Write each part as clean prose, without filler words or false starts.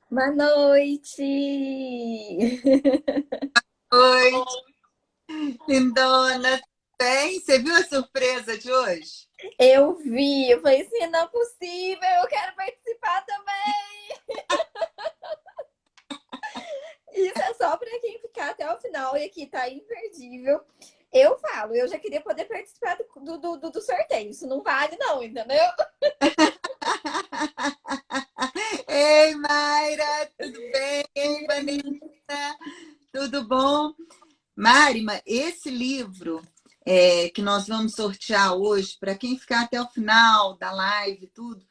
Boa noite! Oi, lindona, tudo bem? Você viu a surpresa de hoje? Eu vi, eu falei assim, não é possível, eu quero participar também! Isso é só para quem ficar até o final e aqui tá imperdível. Eu falo, eu já queria poder participar do sorteio, isso não vale não, entendeu? Ei, Mayra, tudo bem? Vanessa, tudo bom? Marima, esse livro que nós vamos sortear hoje, para quem ficar até o final da live e tudo,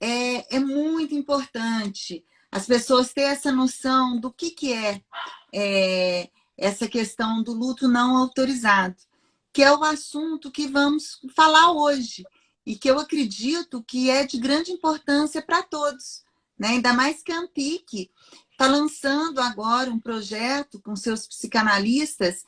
é muito importante as pessoas terem essa noção do que é essa questão do luto não autorizado, que é o assunto que vamos falar hoje e que eu acredito que é de grande importância para todos, né? Ainda mais que a Ampic está lançando agora um projeto com seus psicanalistas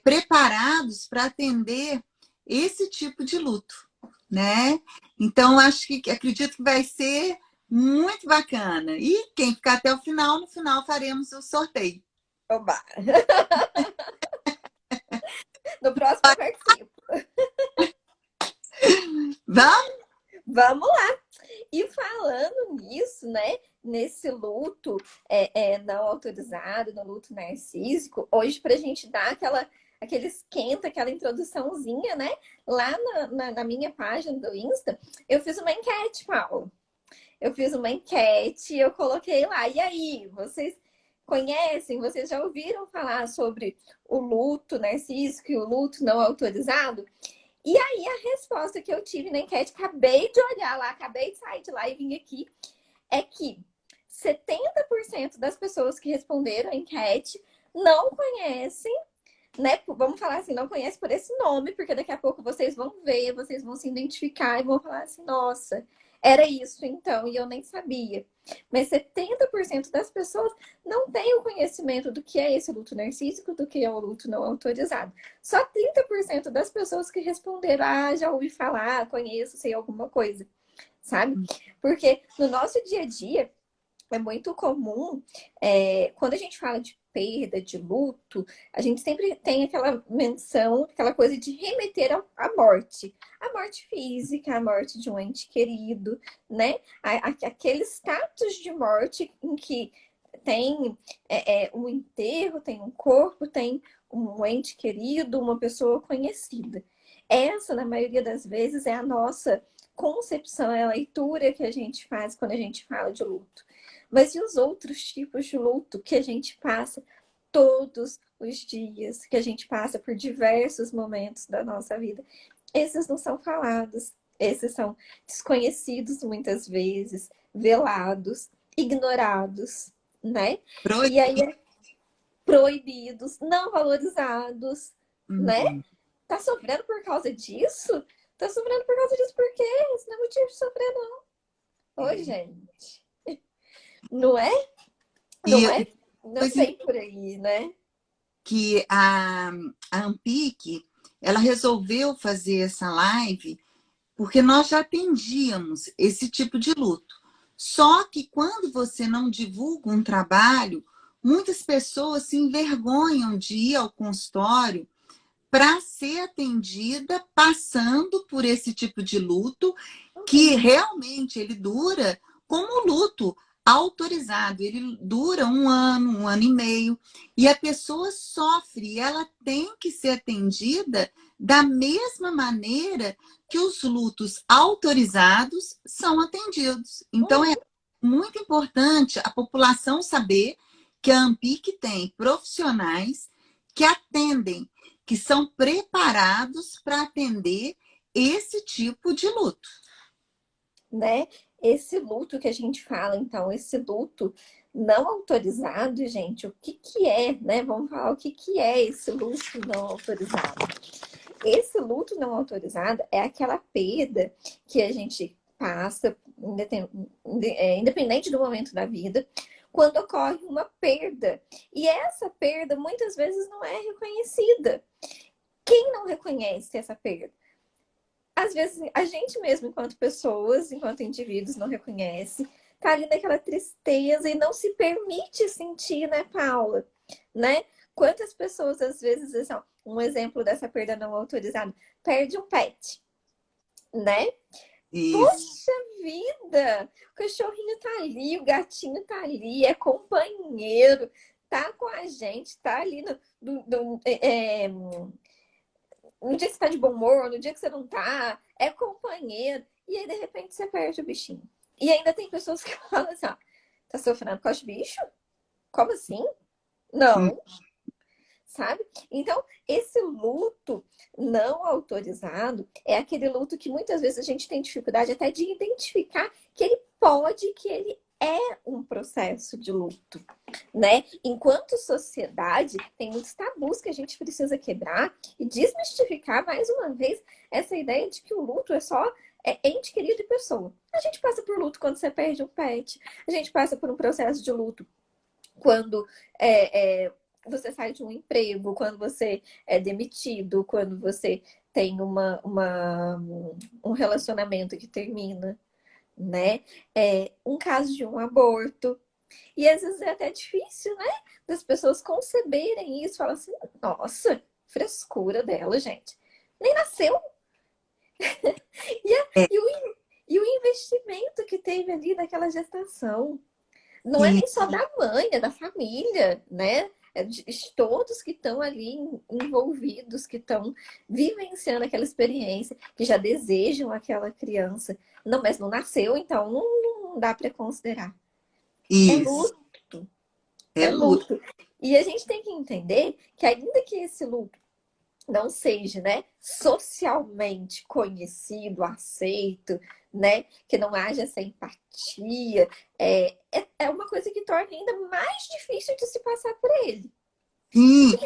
preparados para atender esse tipo de luto, né? Então, acredito que vai ser muito bacana. E quem ficar até o final, no final faremos o sorteio. Oba! No próximo eu participo. Vamos? Vamos lá! E falando nisso, né? Nesse luto não autorizado, no luto narcísico, hoje para a gente dar aquele esquenta, aquela introduçãozinha, né? Lá na minha página do Insta, eu fiz uma enquete, Paulo. Eu fiz uma enquete, eu coloquei lá. E aí, vocês conhecem, vocês já ouviram falar sobre o luto narcísico e o luto não autorizado? E aí, a resposta que eu tive na enquete, acabei de olhar lá, acabei de sair de lá e vim aqui, é que 70% das pessoas que responderam a enquete não conhecem, né? Vamos falar assim, não conhecem por esse nome, porque daqui a pouco vocês vão ver, vocês vão se identificar e vão falar assim, nossa, era isso então, e eu nem sabia. Mas 70% das pessoas não têm o conhecimento do que é esse luto narcísico, do que é o luto não autorizado. Só 30% das pessoas que responderam, ah, já ouvi falar, conheço, sei alguma coisa, sabe? Porque no nosso dia a dia, é muito comum, quando a gente fala de perda, de luto, a gente sempre tem aquela menção, aquela coisa de remeter à morte. A morte física, a morte de um ente querido, né? Aquele status de morte em que tem um enterro, tem um corpo, tem um ente querido, uma pessoa conhecida. Essa, na maioria das vezes, é a nossa concepção, é a leitura que a gente faz quando a gente fala de luto. Mas e os outros tipos de luto que a gente passa todos os dias, que a gente passa por diversos momentos da nossa vida? Esses não são falados, esses são desconhecidos muitas vezes, velados, ignorados, né? E aí proibidos, não valorizados, né? Uhum. Tá sofrendo por causa disso? Tá sofrendo por causa disso por quê? Isso não é motivo de sofrer, não. Oi, É. gente. Não é? Não E é? Não coisa bem por aí, né? que a Ampic, ela resolveu fazer essa live porque nós já atendíamos esse tipo de luto. Só que quando você não divulga um trabalho, muitas pessoas se envergonham de ir ao consultório para ser atendida passando por esse tipo de luto, que realmente ele dura como luto autorizado, ele dura um ano e meio, e a pessoa sofre, e ela tem que ser atendida da mesma maneira que os lutos autorizados são atendidos. Então, é muito importante a população saber que a Ampic tem profissionais que atendem, que são preparados para atender esse tipo de luto. Né? Esse luto que a gente fala, então, esse luto não autorizado, gente, o que que é, né? Vamos falar o que que é esse luto não autorizado. Esse luto não autorizado é aquela perda que a gente passa, independente do momento da vida, quando ocorre uma perda. E essa perda muitas vezes não é reconhecida. Quem não reconhece essa perda? Às vezes a gente mesmo, enquanto pessoas, enquanto indivíduos, não reconhece. tá ali naquela tristeza e não se permite sentir, né, Paula? Né? Quantas pessoas, às vezes, assim, ó, um exemplo dessa perda não autorizada, perde um pet, né? Isso. Poxa vida! O cachorrinho tá ali, o gatinho tá ali, é companheiro, tá com a gente, tá ali no dia que você tá de bom humor, no dia que você não tá, é companheiro. E aí, de repente, você perde o bichinho. E ainda tem pessoas que falam assim, ó, tá sofrendo por causa de bicho? Como assim? Hum. Não, sabe? Então, esse luto não autorizado é aquele luto que muitas vezes a gente tem dificuldade até de identificar que ele pode, que ele é um processo de luto, né? Enquanto sociedade, tem muitos tabus que a gente precisa quebrar e desmistificar mais uma vez essa ideia de que o luto é só ente querido e pessoa. A gente passa por luto quando você perde um pet, a gente passa por um processo de luto quando você sai de um emprego, quando você é demitido, quando você tem um relacionamento que termina, né? Um caso de um aborto. E às vezes é até difícil, né? Das pessoas conceberem isso. Falam assim, nossa, frescura dela, gente. Nem nasceu. É, E o investimento que teve ali naquela gestação. Não é e, nem só da mãe, é da família, né? É de todos que estão ali envolvidos, que estão vivenciando aquela experiência, que já desejam aquela criança. Não, mas não nasceu, então não dá para considerar. É isso. luto, É é luto. luto. E a gente tem que entender que ainda que esse luto não seja, né, socialmente conhecido, aceito, né, que não haja essa empatia, é uma coisa que torna ainda mais difícil de se passar por ele. Sim.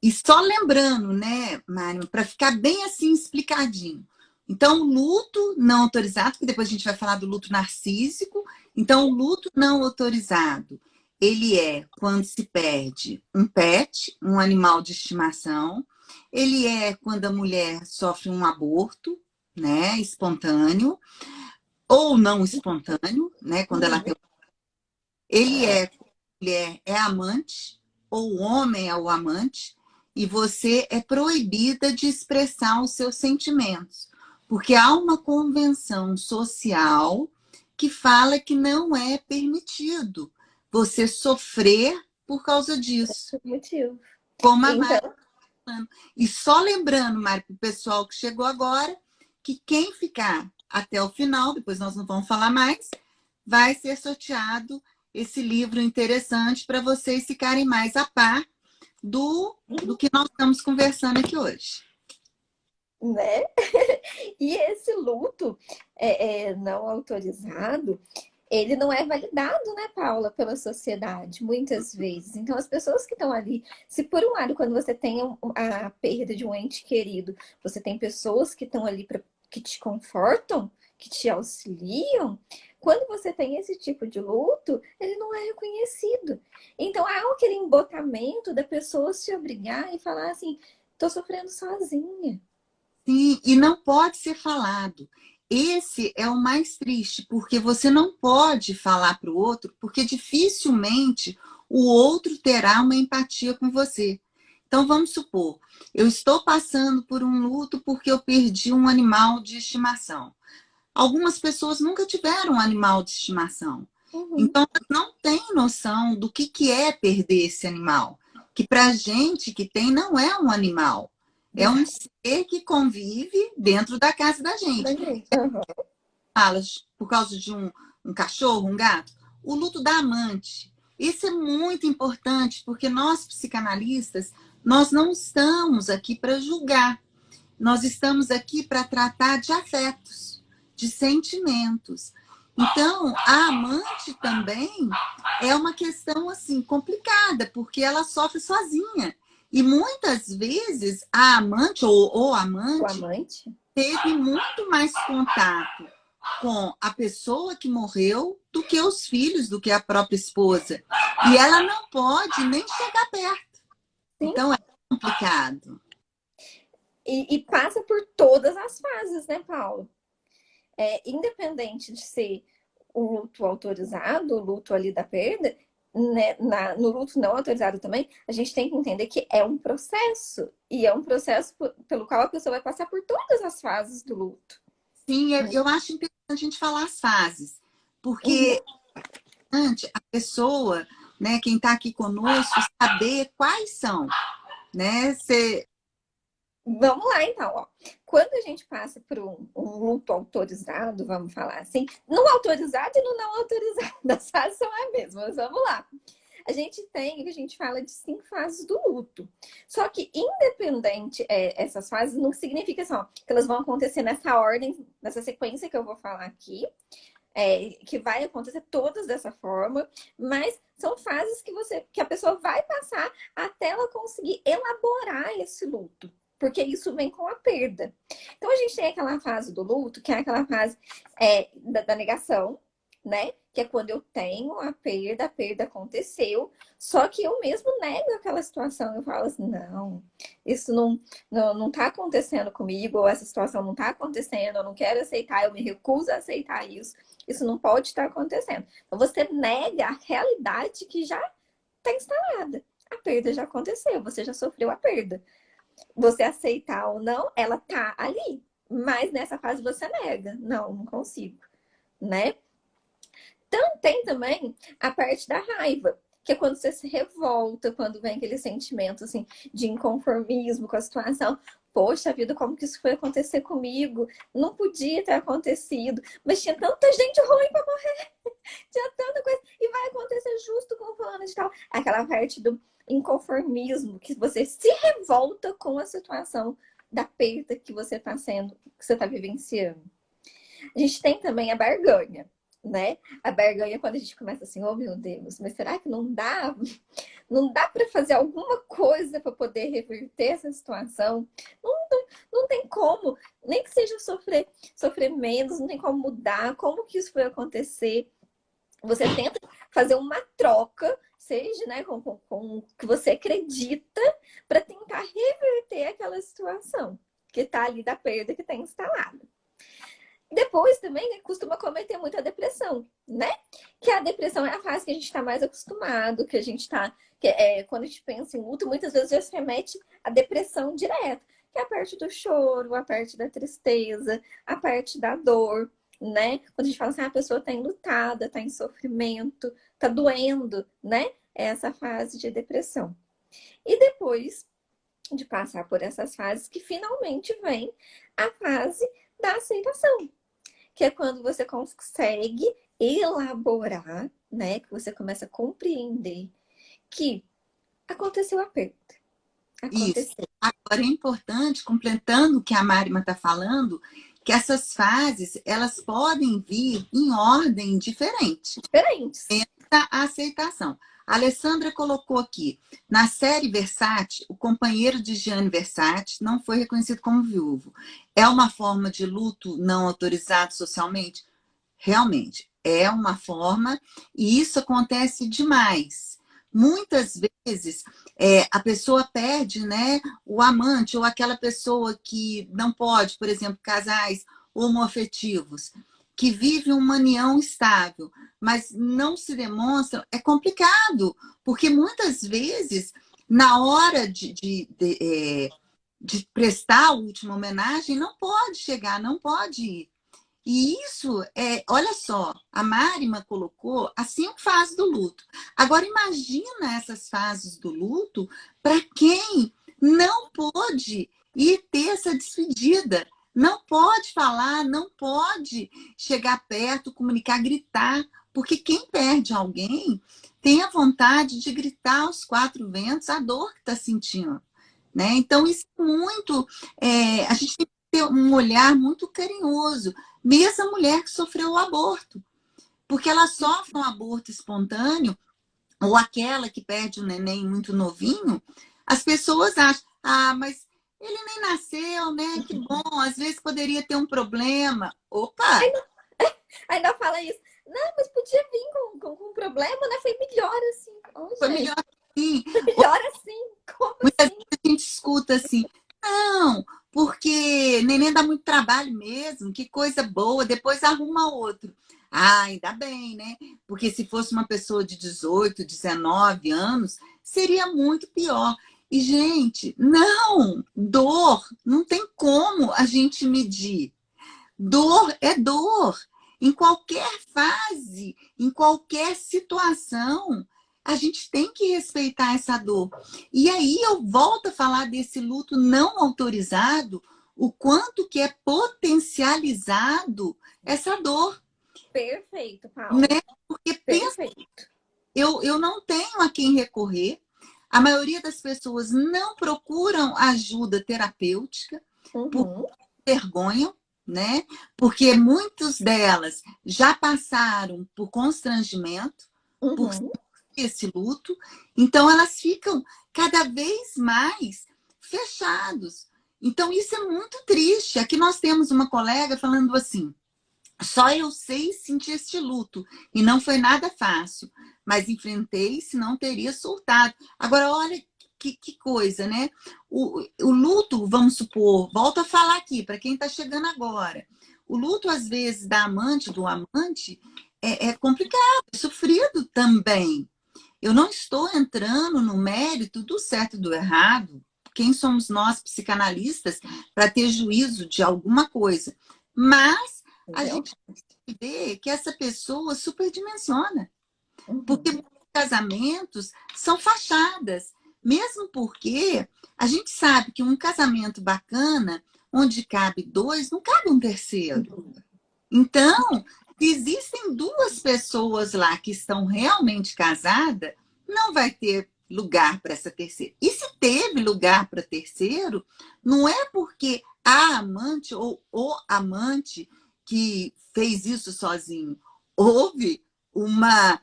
E só lembrando, né, Mário, para ficar bem assim explicadinho. Então, o luto não autorizado, que depois a gente vai falar do luto narcísico. Então, o luto não autorizado, ele é quando se perde um pet, um animal de estimação. Ele é quando a mulher sofre um aborto, né, espontâneo, ou não espontâneo, né, quando ela Uhum. tem. Ele é quando a mulher é amante, ou o homem é o amante, e você é proibida de expressar os seus sentimentos, porque há uma convenção social que fala que não é permitido você sofrer por causa disso, Motivo. como a Mari Então, tá falando. E só lembrando, Mari, para o pessoal que chegou agora, que quem ficar até o final, depois nós não vamos falar mais, vai ser sorteado esse livro interessante para vocês ficarem mais a par do que nós estamos conversando aqui hoje. né? E esse luto não autorizado, ele não é validado, né, Paula, pela sociedade, muitas vezes. Então, as pessoas que estão ali, se por um lado, quando você tem a perda de um ente querido, você tem pessoas que estão ali que te confortam, que te auxiliam, quando você tem esse tipo de luto, ele não é reconhecido. Então, há aquele embotamento da pessoa se obrigar e falar assim: tô sofrendo sozinha. Sim, e não pode ser falado. Esse é o mais triste, porque você não pode falar para o outro, porque dificilmente o outro terá uma empatia com você. Então, vamos supor, eu estou passando por um luto porque eu perdi um animal de estimação. Algumas pessoas nunca tiveram um animal de estimação. Uhum. Então, elas não têm noção do que é perder esse animal. Que para a gente que tem, não é um animal. É um Exato. ser que convive dentro da casa da Da gente. gente. Uhum. Falas por causa de um cachorro, um gato. O luto da amante. Isso é muito importante, porque nós, psicanalistas, nós não estamos aqui para julgar. Nós estamos aqui para tratar de afetos, de sentimentos. Então, a amante também é uma questão assim complicada, porque ela sofre sozinha. E muitas vezes a amante ou o O amante amante. teve muito mais contato com a pessoa que morreu do que os filhos, do que a própria esposa. E ela não pode nem chegar perto. Sim. Então é complicado. E passa por todas as fases, né, Paulo? Independente de ser o luto autorizado, o luto ali da perda, né, no luto não autorizado também, a gente tem que entender que é um processo. E é um processo pelo qual a pessoa vai passar por todas as fases do luto. Sim, Né? eu acho interessante a gente falar as fases, Uhum. porque antes a pessoa, né, quem está aqui conosco, saber quais são, né? Vamos lá, então, ó. Quando a gente passa por um luto autorizado, vamos falar assim, no autorizado e no não autorizado, as fases são as mesmas, vamos lá. A gente tem, a gente fala de 5 fases do luto. Só que, independente, essas fases não significa só que elas vão acontecer nessa ordem, nessa sequência que eu vou falar aqui, que vai acontecer todas dessa forma, mas são fases que a pessoa vai passar até ela conseguir elaborar esse luto. Porque isso vem com a perda. Então a gente tem aquela fase do luto, que é aquela fase da negação, né? Que é quando eu tenho a perda aconteceu, só que eu mesmo nego aquela situação. Eu falo assim, não, isso não tá acontecendo comigo, ou essa situação não tá acontecendo, eu não quero aceitar, eu me recuso a aceitar isso. Isso não pode estar acontecendo. Então você nega a realidade que já está instalada. A perda já aconteceu, você já sofreu a perda. Você aceitar ou não, ela tá ali. Mas nessa fase você nega. Não consigo, né? Então, tem também a parte da raiva, que é quando você se revolta, quando vem aquele sentimento assim, de inconformismo com a situação. Poxa vida, como que isso foi acontecer comigo? Não podia ter acontecido, mas tinha tanta gente ruim para morrer, tinha tanta coisa, e vai acontecer justo com o fulano de tal. Aquela parte do inconformismo, que você se revolta com a situação da perda que você está sendo, que você está vivenciando. A gente tem também a barganha, né? A barganha é quando a gente começa assim, oh meu Deus, mas será que não dá? Não dá para fazer alguma coisa para poder reverter essa situação? Não tem como, nem que seja sofrer menos, não tem como mudar, como que isso foi acontecer? Você tenta fazer uma troca, seja né, com o que você acredita, para tentar reverter aquela situação que está ali da perda que está instalada. Depois também né, costuma cometer muita depressão, né? Que a depressão é a fase que a gente está mais acostumado, que a gente está. Quando a gente pensa em luto, muitas vezes já se remete à depressão direta, que é a parte do choro, a parte da tristeza, a parte da dor, né? Quando a gente fala assim, a pessoa está enlutada, está em sofrimento, está doendo, né? É essa fase de depressão. E depois de passar por essas fases, que finalmente vem a fase da aceitação, que é quando você consegue elaborar, né? Que você começa a compreender que aconteceu a perda. Isso. Aconteceu. Agora é importante, completando o que a Marima está falando, que essas fases elas podem vir em ordem diferente. Diferentes. A aceitação. A Alessandra colocou aqui, na série Versace, o companheiro de Gianni Versace não foi reconhecido como viúvo. É uma forma de luto não autorizado socialmente? Realmente, é uma forma, e isso acontece demais. Muitas vezes a pessoa perde, né, o amante ou aquela pessoa que não pode, por exemplo, casais homoafetivos, que vive uma união estável, mas não se demonstram, é complicado, porque muitas vezes, na hora de prestar a última homenagem, não pode chegar, não pode ir. E isso olha só, a Marima colocou as 5 fases do luto. Agora imagina essas fases do luto para quem não pôde ir ter essa despedida. Não pode falar, não pode chegar perto, comunicar, gritar, porque quem perde alguém tem a vontade de gritar aos 4 ventos a dor que está sentindo. Né? Então, isso é muito. A gente tem que ter um olhar muito carinhoso, mesmo a mulher que sofreu o aborto, porque ela sofre um aborto espontâneo, ou aquela que perde o neném muito novinho, as pessoas acham, mas ele nem nasceu, né? Que bom, às vezes poderia ter um problema. Opa! Ainda fala isso. Não, mas podia vir com um problema, né? Foi melhor assim. Oh, Foi gente, melhor assim. melhor assim? Como Muitas assim? vezes a gente escuta assim, não, porque neném dá muito trabalho mesmo. mesmo, que coisa boa, depois arruma outro. Ah, ainda bem, né? Porque se fosse uma pessoa de 18, 19 anos, seria muito pior. E, gente, não, dor, não tem como a gente medir. Dor é dor. Em qualquer fase, em qualquer situação, a gente tem que respeitar essa dor. E aí eu volto a falar desse luto não autorizado, o quanto que é potencializado essa dor, Perfeito, né? Paula. Porque pensa, Perfeito. eu não tenho a quem recorrer. A maioria das pessoas não procuram ajuda terapêutica por Uhum, vergonha, né? Porque muitas delas já passaram por constrangimento, por uhum. esse luto, então elas ficam cada vez mais fechados. Então isso é muito triste. Aqui nós temos uma colega falando assim: só eu sei sentir este luto e não foi nada fácil, mas enfrentei, senão teria surtado. Agora, olha que coisa, né? O luto, vamos supor, volto a falar aqui, para quem está chegando agora. O luto, às vezes, da amante, do amante, é complicado, é sofrido também. Eu não estou entrando no mérito do certo e do errado. Quem somos nós, psicanalistas, para ter juízo de alguma coisa? Mas a Entendeu? gente vê que essa pessoa superdimensiona. Porque Uhum. muitos casamentos são fachadas. Mesmo porque a gente sabe que um casamento bacana, onde cabe dois, não cabe um terceiro. Então, se existem duas pessoas lá que estão realmente casadas, não vai ter lugar para essa terceira. E se teve lugar para terceiro, não é porque a amante ou o amante que fez isso sozinho. Houve uma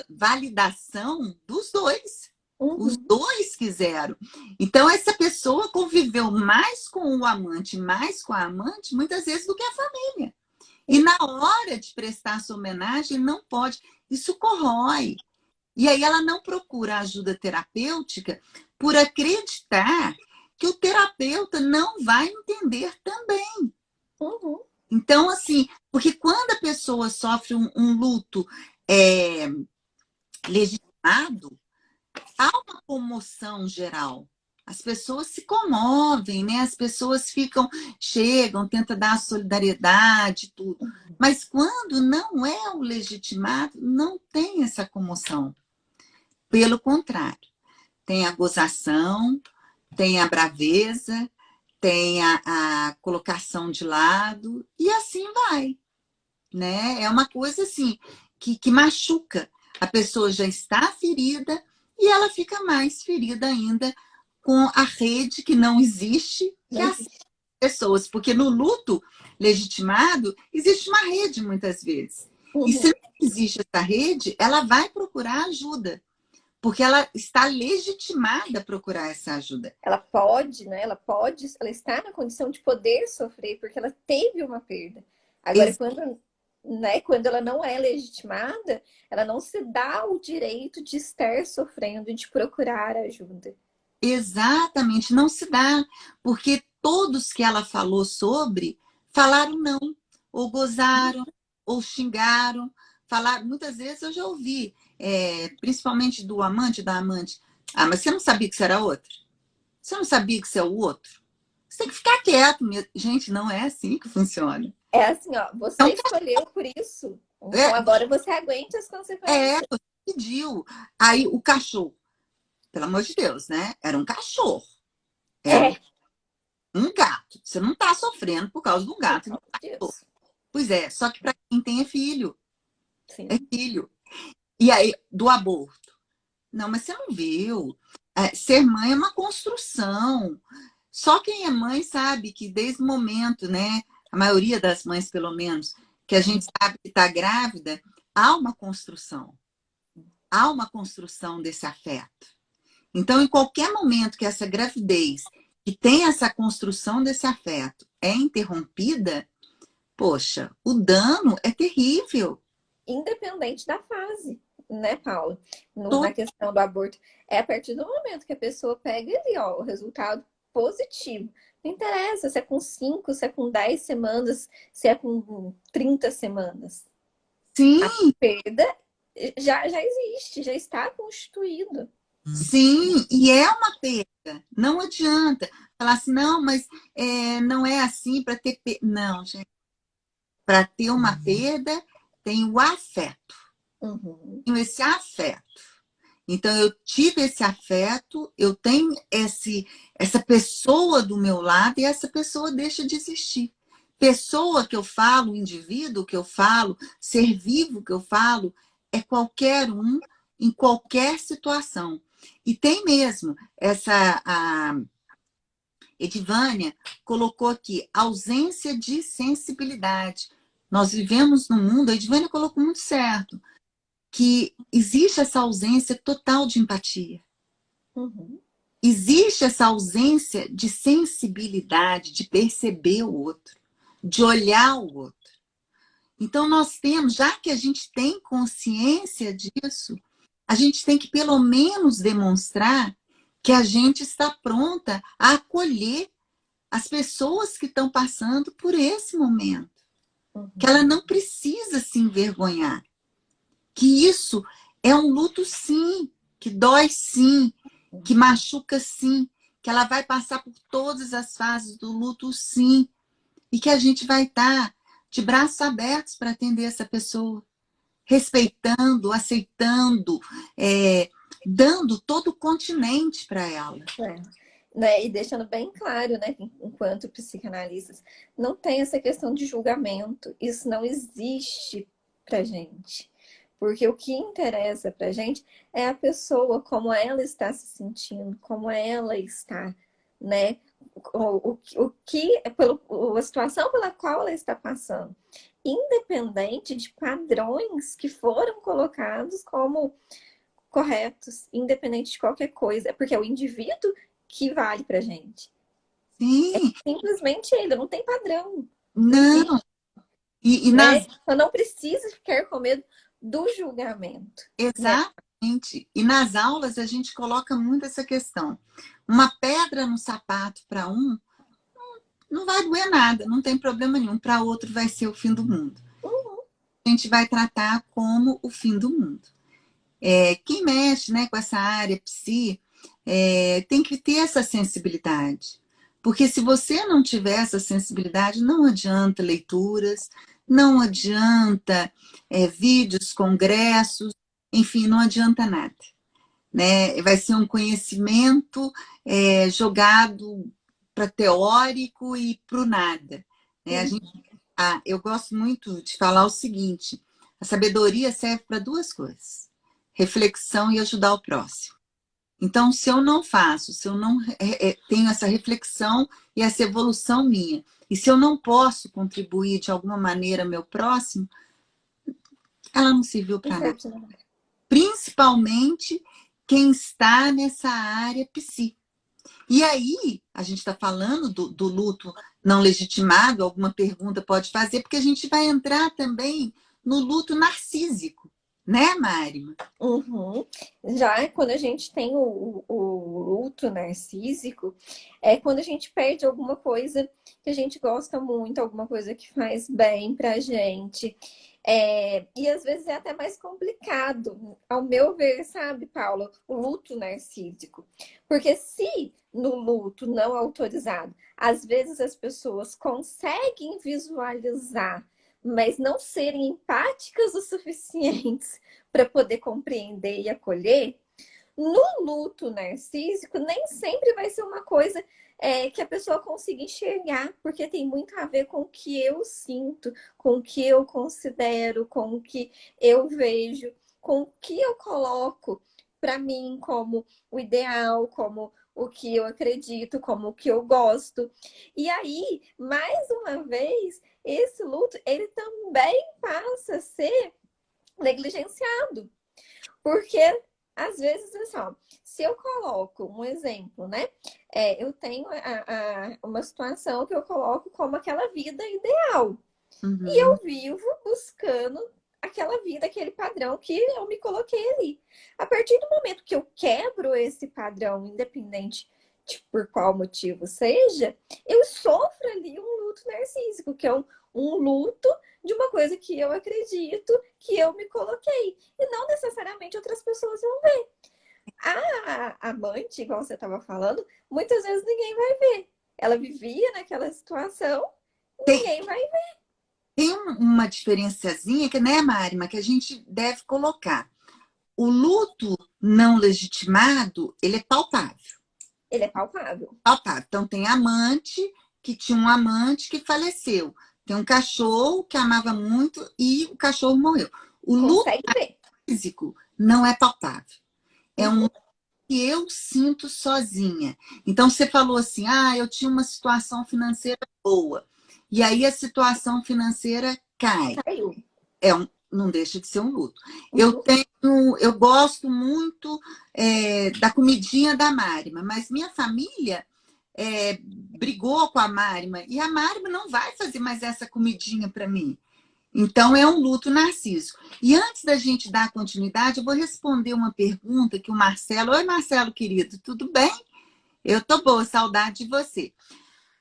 validação dos dois. Os Uhum. dois quiseram. Então, essa pessoa conviveu mais com o amante, mais com a amante, muitas vezes, do que a família. E na hora de prestar sua homenagem, não pode. Isso corrói. E aí ela não procura ajuda terapêutica por acreditar que o terapeuta não vai entender também. Uhum. Então, assim, porque quando a pessoa sofre um luto é, legitimado, há uma comoção geral. As pessoas se comovem, né? As pessoas chegam, tentam dar solidariedade, tudo. Mas quando não é o legitimado, não tem essa comoção. Pelo contrário, tem a gozação, tem a braveza, tem a colocação de lado, e assim vai, né? É uma coisa assim que machuca. A pessoa já está ferida e ela fica mais ferida ainda com a rede que não existe, que Não é as existe. pessoas. Porque no luto legitimado, existe uma rede muitas vezes. E se Uhum. não existe essa rede, ela vai procurar ajuda, porque ela está legitimada a procurar essa ajuda. Ela pode, né? Ela está na condição de poder sofrer porque ela teve uma perda. Agora, Ex quando ela não é legitimada, ela não se dá o direito de estar sofrendo e de procurar ajuda. Exatamente, não se dá, porque todos que ela falou sobre falaram não, ou gozaram, ou xingaram, falaram. Muitas vezes eu já ouvi, principalmente do amante, da amante. Ah, mas você não sabia que você era outro? Você não sabia que você é o outro? Você tem que ficar quieto mesmo. Gente, não é assim que funciona. É assim, ó, você Então, escolheu por isso. Então é, agora você aguenta as consequências. você pediu. Aí o cachorro, pelo amor de Deus, né? Era um cachorro. Era É, um gato. Você não está sofrendo por causa do por gato e do causa cachorro. disso. Pois é, só que para quem tem é filho. É Sim. filho. E aí, do aborto. Não, mas você não viu. Ser mãe é uma construção. Só quem é mãe sabe que desde o momento, né? A maioria das mães, pelo menos, que a gente sabe que está grávida, há uma construção. Há uma construção desse afeto. Então, em qualquer momento que essa gravidez, que tem essa construção desse afeto, é interrompida, poxa, o dano é terrível. Independente da fase, né, Paula? Na Todo questão do aborto. É a partir do momento que a pessoa pega ali, ó, o resultado positivo. Não interessa se é com 5, se é com 10 semanas, se é com 30 semanas. A Sim, perda já existe, já está constituído. sim, e é uma perda. Não adianta falar assim, não, mas não é assim para ter perda. Não, gente. Para ter uma perda, tem o afeto. Uhum. Tenho esse afeto. Então, eu tive esse afeto, eu tenho essa pessoa do meu lado e essa pessoa deixa de existir. Pessoa que eu falo, indivíduo que eu falo, ser vivo que eu falo, é qualquer um, em qualquer situação. E tem mesmo, a Edivânia colocou aqui, ausência de sensibilidade. Nós vivemos num mundo, a Edivânia colocou muito certo, que existe essa ausência total de empatia. Uhum. Existe essa ausência de sensibilidade, de perceber o outro, de olhar o outro. Então, nós temos, já que a gente tem consciência disso, a gente tem que, pelo menos, demonstrar que a gente está pronta a acolher as pessoas que estão passando por esse momento. Que ela Uhum. não precisa se envergonhar. Que isso é um luto, sim, que dói, sim, que machuca, sim, que ela vai passar por todas as fases do luto, sim, e que a gente vai estar de braços abertos para atender essa pessoa, respeitando, aceitando, dando todo o continente para ela. É. Né? E deixando bem claro, né, que enquanto psicanalistas, não tem essa questão de julgamento. Isso não existe pra gente. Porque o que interessa pra gente é a pessoa, como ela está se sentindo, como ela está, né? O que, a situação pela qual ela está passando. Independente de padrões que foram colocados como corretos, independente de qualquer coisa. É porque é o indivíduo que vale pra gente. É Sim, simplesmente ele, não tem padrão. Não não. existe, E né? nas Então não precisa ficar com medo do julgamento, né? Exatamente. E nas aulas a gente coloca muito essa questão. Uma pedra no sapato para um não vai doer nada, não tem problema nenhum. Para outro vai ser o fim do mundo. A gente vai tratar como o fim do mundo. Quem mexe, né, com essa área psi tem que ter essa sensibilidade. Porque se você não tiver essa sensibilidade, não adianta leituras, não adianta vídeos, congressos, enfim, não adianta nada. Né? Vai ser um conhecimento jogado para teórico e para o nada. Né? Eu gosto muito de falar o seguinte: a sabedoria serve para duas coisas: reflexão e ajudar o próximo. Então, se eu não faço, se eu não tenho essa reflexão e essa evolução minha, e se eu não posso contribuir de alguma maneira ao meu próximo, ela não serviu para nada. Principalmente quem está nessa área psi. E aí, a gente está falando do luto não legitimado, alguma pergunta pode fazer, porque a gente vai entrar também no luto narcísico, né, Mari? Uhum. Já quando a gente tem o luto narcísico, é quando a gente perde alguma coisa que a gente gosta muito, alguma coisa que faz bem pra gente. E às vezes é até mais complicado, ao meu ver, sabe, Paula, o luto narcísico. Porque se no luto não autorizado, às vezes as pessoas conseguem visualizar, mas não serem empáticas o suficiente para poder compreender e acolher, no luto narcísico nem sempre vai ser uma coisa que a pessoa consiga enxergar, porque tem muito a ver com o que eu sinto, com o que eu considero, com o que eu vejo, com o que eu coloco para mim como o ideal, como o que eu acredito, como o que eu gosto. E aí, mais uma vez, esse luto, ele também passa a ser negligenciado. Porque, às vezes, assim, ó, se eu coloco um exemplo, né? Eu tenho uma situação que eu coloco como aquela vida ideal. E Uhum. eu vivo buscando aquela vida, aquele padrão que eu me coloquei ali. A partir do momento que eu quebro esse padrão, independente por qual motivo seja, eu sofro ali um luto narcísico, que é um luto de uma coisa que eu acredito que eu me coloquei. E não necessariamente outras pessoas vão ver. A amante, igual você estava falando, muitas vezes ninguém vai ver. Ela vivia naquela situação, Tem, ninguém vai ver. tem uma diferenciazinha que, né, Marima, que a gente deve colocar. O luto não legitimado, ele é palpável. Ele é palpável. Palpável. Então, tem amante que tinha um amante que faleceu. Tem um cachorro que amava muito e o cachorro morreu. O luto Consegue ver. físico não é palpável. É um Uhum. que eu sinto sozinha. Então, você falou assim, eu tinha uma situação financeira boa. E aí a situação financeira cai. Caiu. Não deixa de ser um luto. Uhum. Eu gosto muito da comidinha da Marima, mas minha família brigou com a Marima e a Marima não vai fazer mais essa comidinha para mim. Então, é um luto narcísico. E antes da gente dar continuidade, eu vou responder uma pergunta que o Marcelo... Oi, Marcelo, querido, tudo bem? Eu tô boa, saudade de você.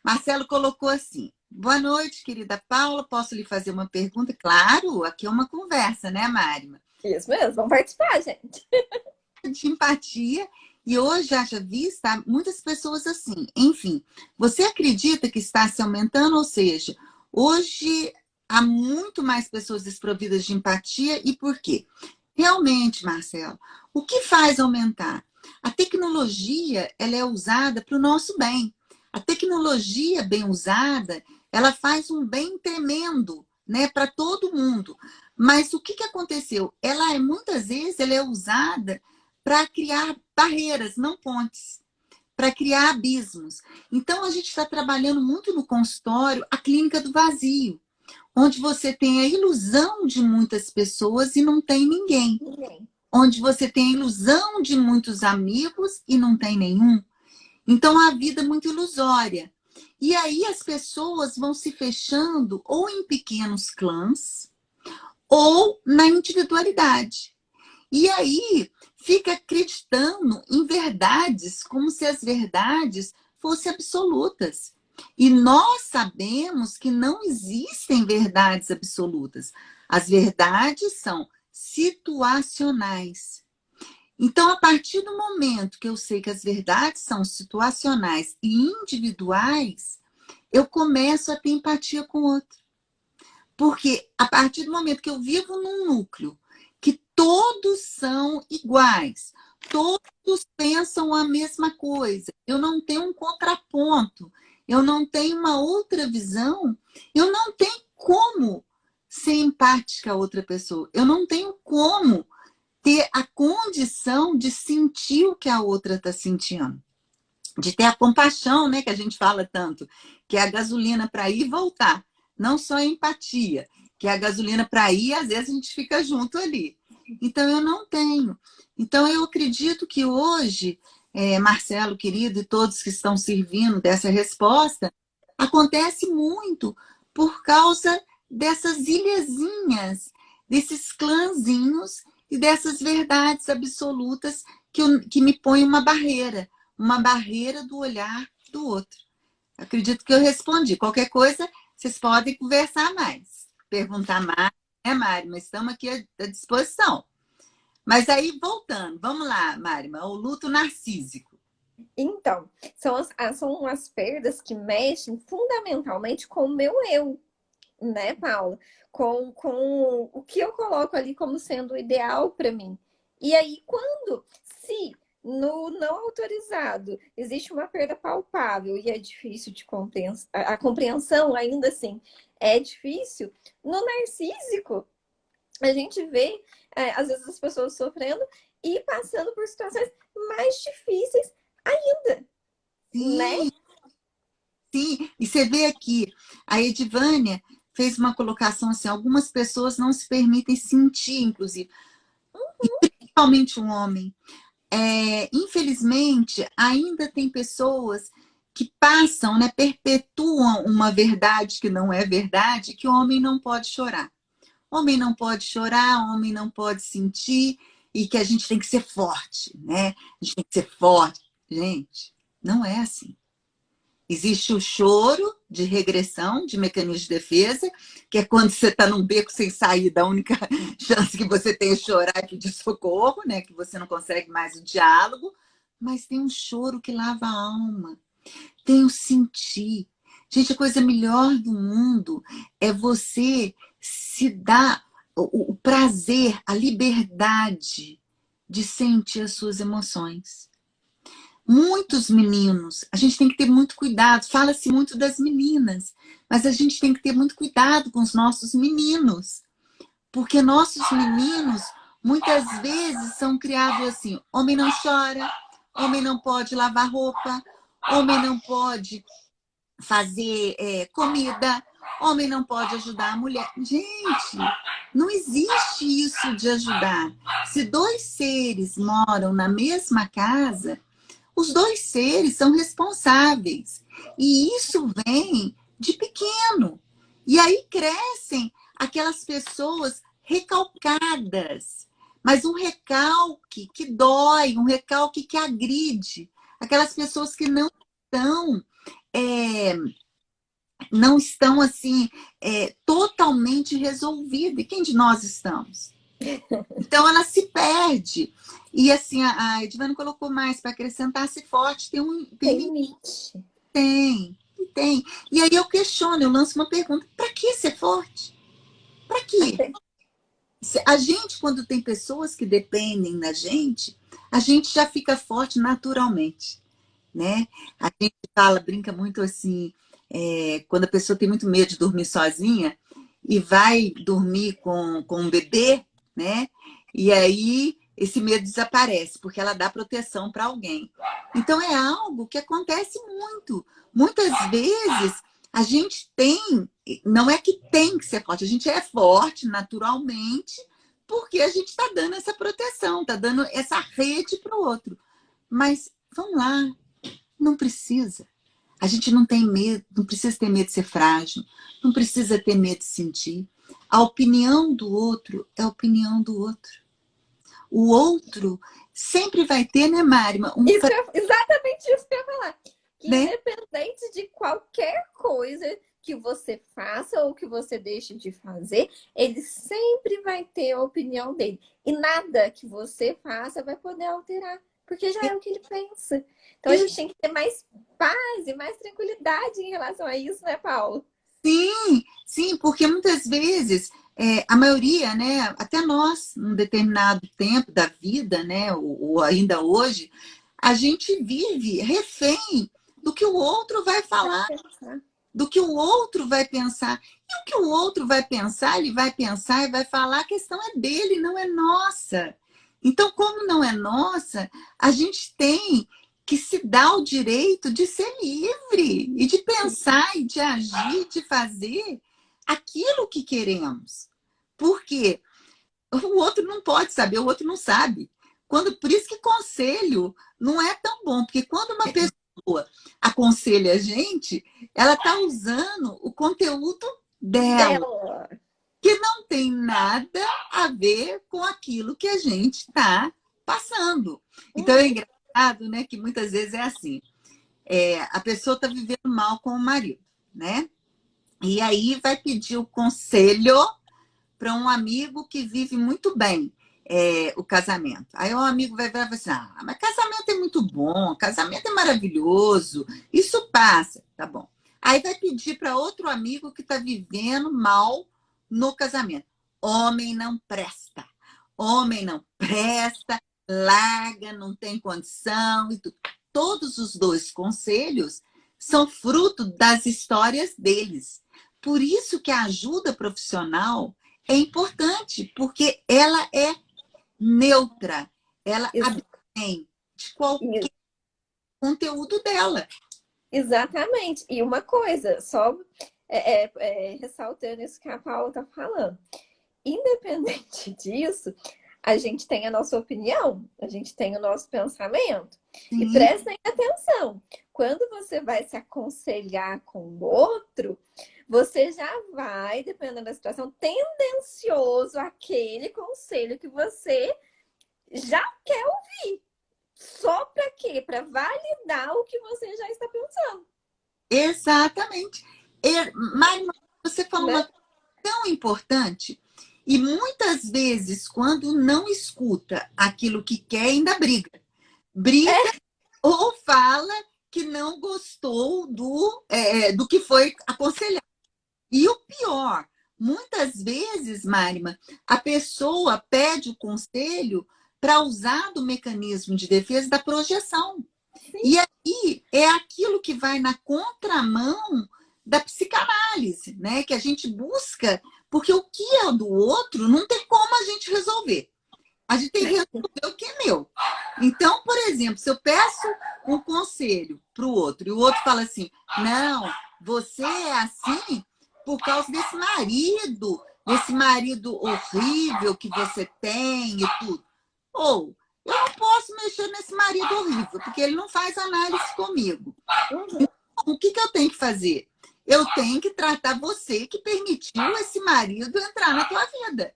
Marcelo colocou assim, boa noite, querida Paula, posso lhe fazer uma pergunta? Claro, aqui é uma conversa, né, Marima? Isso mesmo, vamos participar, gente. De empatia, e hoje haja vista muitas pessoas assim. Enfim, você acredita que está se aumentando? Ou seja, hoje há muito mais pessoas desprovidas de empatia, e por quê? Realmente, Marcelo, o que faz aumentar? A tecnologia, ela é usada para o nosso bem. A tecnologia bem usada, ela faz um bem tremendo, né, para todo mundo. Mas o que aconteceu? Muitas vezes ela é usada para criar barreiras, não pontes, para criar abismos. Então, a gente está trabalhando muito no consultório a clínica do vazio, onde você tem a ilusão de muitas pessoas e não tem ninguém. Ninguém. Onde você tem a ilusão de muitos amigos e não tem nenhum. Então, a vida é muito ilusória. E aí as pessoas vão se fechando ou em pequenos clãs ou na individualidade. E aí fica acreditando em verdades como se as verdades fossem absolutas. E nós sabemos que não existem verdades absolutas. As verdades são situacionais. Então, a partir do momento que eu sei que as verdades são situacionais e individuais, eu começo a ter empatia com o outro. Porque a partir do momento que eu vivo num núcleo que todos são iguais, todos pensam a mesma coisa, eu não tenho um contraponto, eu não tenho uma outra visão, eu não tenho como ser empática a outra pessoa, eu não tenho como ter a condição de sentir o que a outra está sentindo, de ter a compaixão, né, que a gente fala tanto, que é a gasolina para ir e voltar. Não só a empatia, que é a gasolina para ir, às vezes a gente fica junto ali. Então, eu não tenho. Então, eu acredito que hoje, Marcelo, querido, e todos que estão servindo dessa resposta, acontece muito por causa dessas ilhazinhas, desses clãzinhos e dessas verdades absolutas que me põem uma barreira do olhar do outro. Acredito que eu respondi. Qualquer coisa, vocês podem conversar mais, perguntar mais, né, Mari? Mas estamos aqui à disposição. Mas aí, voltando, vamos lá, Mari, o luto narcísico. Então, são as perdas que mexem fundamentalmente com o meu eu, né, Paula? Com o que eu coloco ali como sendo o ideal para mim. E aí, se no não autorizado existe uma perda palpável e é difícil de compreensão, a compreensão ainda assim é difícil, no narcísico, a gente vê, às vezes, as pessoas sofrendo e passando por situações mais difíceis ainda, né? Sim, sim. E você vê aqui, a Edivânia fez uma colocação assim, algumas pessoas não se permitem sentir, inclusive, principalmente um homem. Infelizmente, ainda tem pessoas que passam, né, perpetuam uma verdade que não é verdade, que o homem não pode chorar. Homem não pode chorar, homem não pode sentir, e que a gente tem que ser forte, né? A gente tem que ser forte. Gente, Não é assim. Existe o choro de regressão, de mecanismo de defesa, que é quando você está num beco sem saída, a única chance que você tem é chorar e pedir socorro, né? Que você não consegue mais o diálogo. Mas tem um choro que lava a alma, tem o sentir. Gente, a coisa melhor do mundo é você se dar o prazer, a liberdade de sentir as suas emoções. Muitos meninos, a gente tem que ter muito cuidado. Fala-se muito das meninas, mas a gente tem que ter muito cuidado com os nossos meninos, porque nossos meninos muitas vezes são criados assim: homem não chora, homem não pode lavar roupa, homem não pode fazer comida, homem não pode ajudar a mulher. Gente, não existe isso de ajudar. Se dois seres moram na mesma casa, os dois seres são responsáveis. E isso vem de pequeno. E aí crescem aquelas pessoas recalcadas. Mas um recalque que dói, um recalque que agride. Aquelas pessoas que estão, é, não estão assim, totalmente resolvidas. E quem de nós estamos? Então ela se perde. E assim, a Edvana colocou mais para acrescentar se forte. Tem limite. Tem. E aí eu questiono, eu lanço uma pergunta: para que ser forte? Para quê? A gente, quando tem pessoas que dependem da gente, a gente já fica forte naturalmente, né? A gente fala, brinca muito assim, quando a pessoa tem muito medo de dormir sozinha e vai dormir com um bebê, né? E aí esse medo desaparece, porque ela dá proteção para alguém. Então é algo que acontece muito. Muitas vezes a gente tem, não é que tem que ser forte, a gente é forte naturalmente, porque a gente está dando essa proteção, está dando essa rede para o outro. Mas vamos lá, não precisa. A gente não tem medo, não precisa ter medo de ser frágil, não precisa ter medo de sentir. A opinião do outro é a opinião do outro. O outro sempre vai ter, né, Mari? Exatamente isso que eu ia falar. Que Né? independente de qualquer coisa que você faça ou que você deixe de fazer, ele sempre vai ter a opinião dele. E nada que você faça vai poder alterar, porque já é o que ele pensa. Então a gente tem que ter mais paz e mais tranquilidade em relação a isso, né, Paulo? Sim, porque muitas vezes a maioria, né, até nós, num determinado tempo da vida, né, ou ainda hoje, a gente vive refém do que o outro vai falar, do que o outro vai pensar. E o que o outro vai pensar, ele vai pensar e vai falar, a questão é dele, não é nossa. Então, como não é nossa, a gente tem que se dar o direito de ser livre e de pensar e de agir, de fazer aquilo que queremos. Porque o outro não pode saber, o outro não sabe. Por isso que conselho não é tão bom, porque quando uma pessoa aconselha a gente, ela está usando o conteúdo dela, que não tem nada a ver com aquilo que a gente está passando. Então é engraçado, né, que muitas vezes é assim. A pessoa está vivendo mal com o marido, né? E aí vai pedir o conselho para um amigo que vive muito bem o casamento. Aí o amigo vai virar e vai assim: ah, mas casamento é muito bom, casamento é maravilhoso, isso passa, tá bom. Aí vai pedir para outro amigo que está vivendo mal no casamento: homem não presta, larga, não tem condição e tudo. Todos os dois conselhos são fruto das histórias deles. Por isso que a ajuda profissional é importante, porque ela é neutra, ela abstém de qualquer conteúdo dela. Exatamente. E uma coisa, só ressaltando isso que a Paula está falando. Independente disso, a gente tem a nossa opinião, a gente tem o nosso pensamento. Sim. E prestem atenção, quando você vai se aconselhar com o outro, você já vai, dependendo da situação, tendencioso àquele conselho que você já quer ouvir. só para quê? Para validar o que você já está pensando. Exatamente. Mas você falou Né? uma coisa tão importante, e muitas vezes, quando não escuta aquilo que quer, ainda briga. Briga ou fala que não gostou do que foi aconselhado. E o pior, muitas vezes, Marima, a pessoa pede o conselho para usar do mecanismo de defesa da projeção. E aí é aquilo que vai na contramão da psicanálise, né? Que a gente busca, porque o que é do outro não tem como a gente resolver. A gente tem que resolver o que é meu. Então, por exemplo, se eu peço um conselho para o outro e o outro fala assim, não, você é assim por causa desse marido horrível que você tem e tudo. Ou eu não posso mexer nesse marido horrível, porque ele não faz análise comigo. Uhum. O que eu tenho que fazer? Eu tenho que tratar você que permitiu esse marido entrar na tua vida,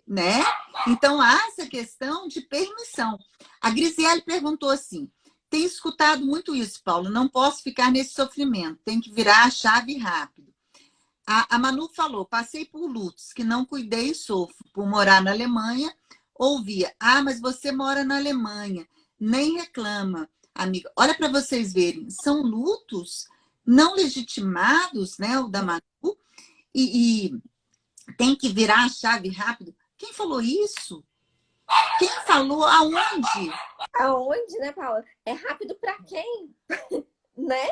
né? Então, há essa questão de permissão. A Grisiele perguntou assim, tem escutado muito isso, Paulo, não posso ficar nesse sofrimento, tem que virar a chave rápido. A Manu falou, passei por lutos que não cuidei e sofro, por morar na Alemanha, ouvia, mas você mora na Alemanha, nem reclama, amiga. Olha para vocês verem, são lutos não legitimados, né, o da Manu, e tem que virar a chave rápido. Quem falou isso? Quem falou aonde? Aonde, né, Paula? É rápido para quem? Né?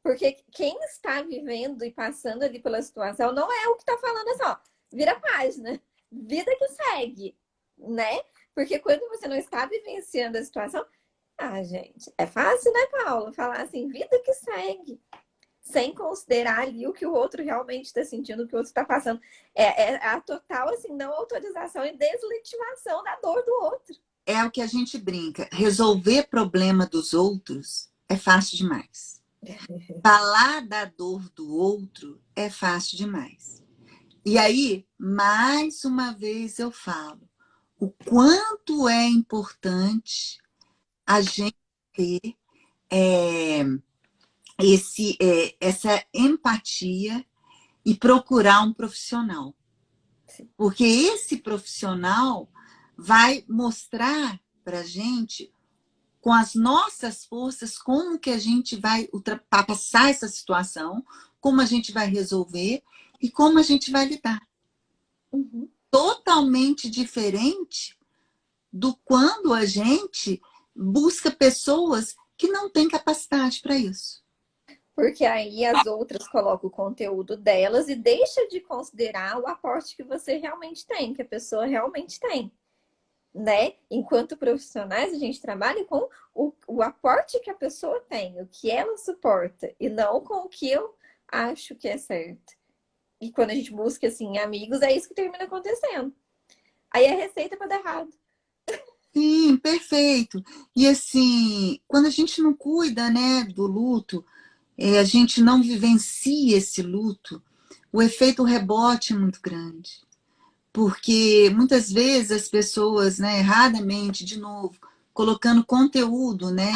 Porque quem está vivendo e passando ali pela situação não é o que está falando assim, ó, vira a página, vida que segue, né? Porque quando você não está vivenciando a situação, gente, é fácil, né, Paula? Falar assim, vida que segue, sem considerar ali o que o outro realmente está sentindo, o que o outro está passando. É a total, assim, não autorização e deslegitimação da dor do outro. É o que a gente brinca. Resolver problema dos outros é fácil demais. Falar da dor do outro é fácil demais. E aí, mais uma vez eu falo, o quanto é importante a gente ter essa empatia e procurar um profissional. Porque esse profissional vai mostrar para a gente, com as nossas forças, como que a gente vai ultrapassar essa situação, como a gente vai resolver e como a gente vai lidar. Uhum. Totalmente diferente do quando a gente busca pessoas que não têm capacidade para isso. Porque aí as outras colocam o conteúdo delas e deixa de considerar o aporte que você realmente tem, que a pessoa realmente tem, né? Enquanto profissionais, a gente trabalha com o aporte que a pessoa tem, o que ela suporta, e não com o que eu acho que é certo. E quando a gente busca, assim, amigos, é isso que termina acontecendo. Aí é receita para dar errado. Sim, perfeito. E assim, quando a gente não cuida, né, do luto, a gente não vivencia esse luto, o efeito rebote é muito grande. Porque muitas vezes as pessoas, né, erradamente, de novo, colocando conteúdo, né,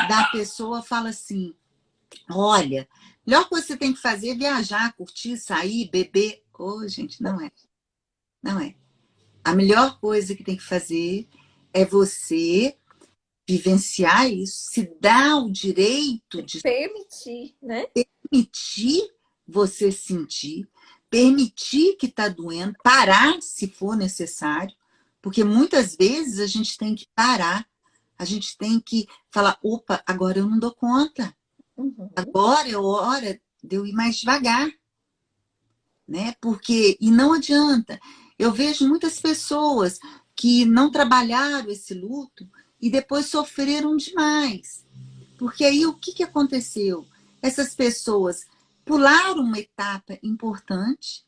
da pessoa, fala assim, olha, a melhor coisa que você tem que fazer é viajar, curtir, sair, beber. Gente, não é. Não é. A melhor coisa que tem que fazer é você vivenciar isso, se dar o direito de Permitir, né? permitir você sentir, permitir que está doendo, parar se for necessário, porque muitas vezes a gente tem que parar, a gente tem que falar, opa, agora eu não dou conta, agora é hora de eu ir mais devagar, né? Porque, e não adianta, eu vejo muitas pessoas que não trabalharam esse luto e depois sofreram demais. Porque aí o que aconteceu? Essas pessoas pularam uma etapa importante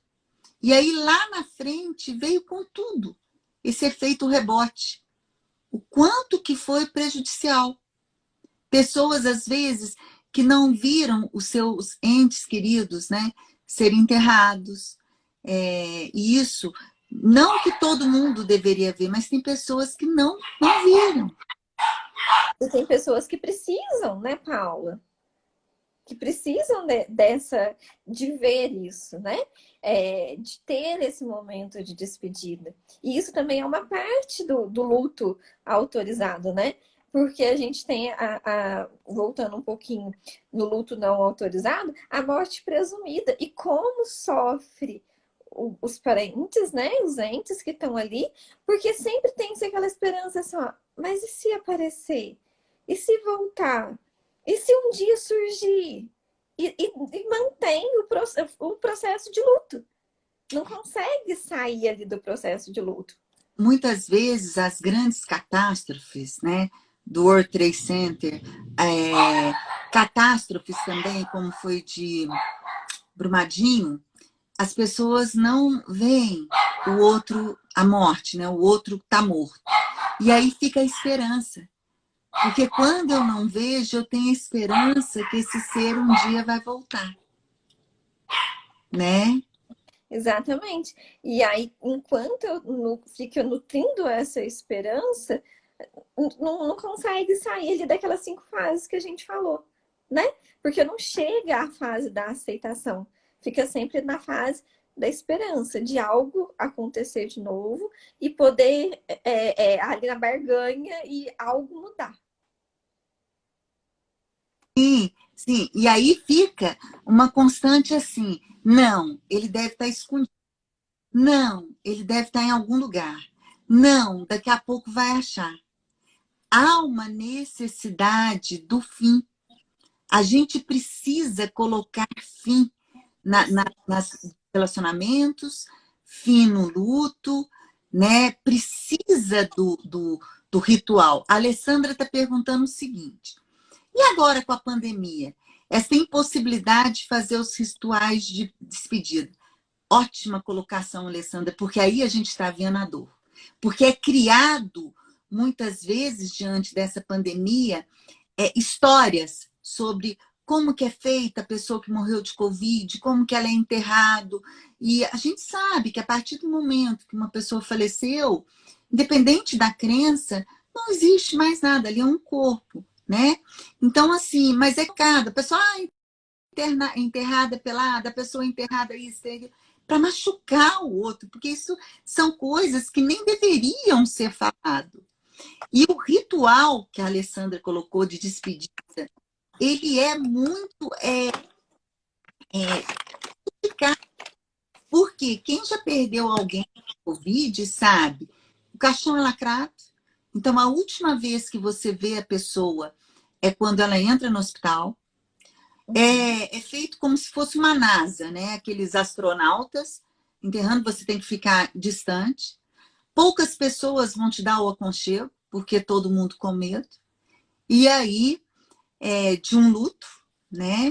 e aí lá na frente veio com tudo esse efeito rebote. O quanto que foi prejudicial. Pessoas, às vezes, que não viram os seus entes queridos, né, serem enterrados. E isso, não que todo mundo deveria ver, mas tem pessoas que não viram. E tem pessoas que precisam, né, Paula? Que precisam de ver isso, né? De ter esse momento de despedida. E isso também é uma parte do luto autorizado, né? Porque a gente tem, voltando um pouquinho no luto não autorizado, a morte presumida. E como sofre os parentes, né? Os entes que estão ali, porque sempre tem aquela esperança assim, ó, mas e se aparecer? E se voltar? E se um dia surgir? E mantém o processo de luto. Não consegue sair ali do processo de luto. Muitas vezes as grandes catástrofes, né, do World Trade Center, catástrofes também, como foi de Brumadinho, as pessoas não veem o outro, a morte, né? O outro está morto. E aí fica a esperança. Porque quando eu não vejo, eu tenho a esperança que esse ser um dia vai voltar. Né? Exatamente. E aí, enquanto eu fico nutrindo essa esperança, não consegue sair ali daquelas 5 fases que a gente falou, né? Porque não chega à fase da aceitação. Fica sempre na fase da esperança de algo acontecer de novo e poder ali na barganha e algo mudar. Sim, sim. E aí fica uma constante assim. Não, ele deve estar escondido. Não, ele deve estar em algum lugar. Não, daqui a pouco vai achar. Há uma necessidade do fim. A gente precisa colocar fim nos relacionamentos, fim no luto, né? Precisa do ritual. A Alessandra está perguntando o seguinte: e agora com a pandemia? Essa impossibilidade de fazer os rituais de despedida. Ótima colocação, Alessandra, porque aí a gente está vendo a dor. Porque é criado, muitas vezes, diante dessa pandemia, histórias sobre como que é feita a pessoa que morreu de Covid, como que ela é enterrado. E a gente sabe que a partir do momento que uma pessoa faleceu, independente da crença, não existe mais nada, ali é um corpo, né? Então, assim, mas é cada pessoa enterrada pelada, a pessoa enterrada isso, para machucar o outro, porque isso são coisas que nem deveriam ser faladas. E o ritual que a Alessandra colocou de despedida, ele é muito complicado, porque quem já perdeu alguém com Covid sabe, o caixão é lacrado. Então, a última vez que você vê a pessoa é quando ela entra no hospital. É feito como se fosse uma NASA, né? Aqueles astronautas enterrando, você tem que ficar distante. Poucas pessoas vão te dar o aconchego, porque todo mundo com medo. E aí, de um luto, né?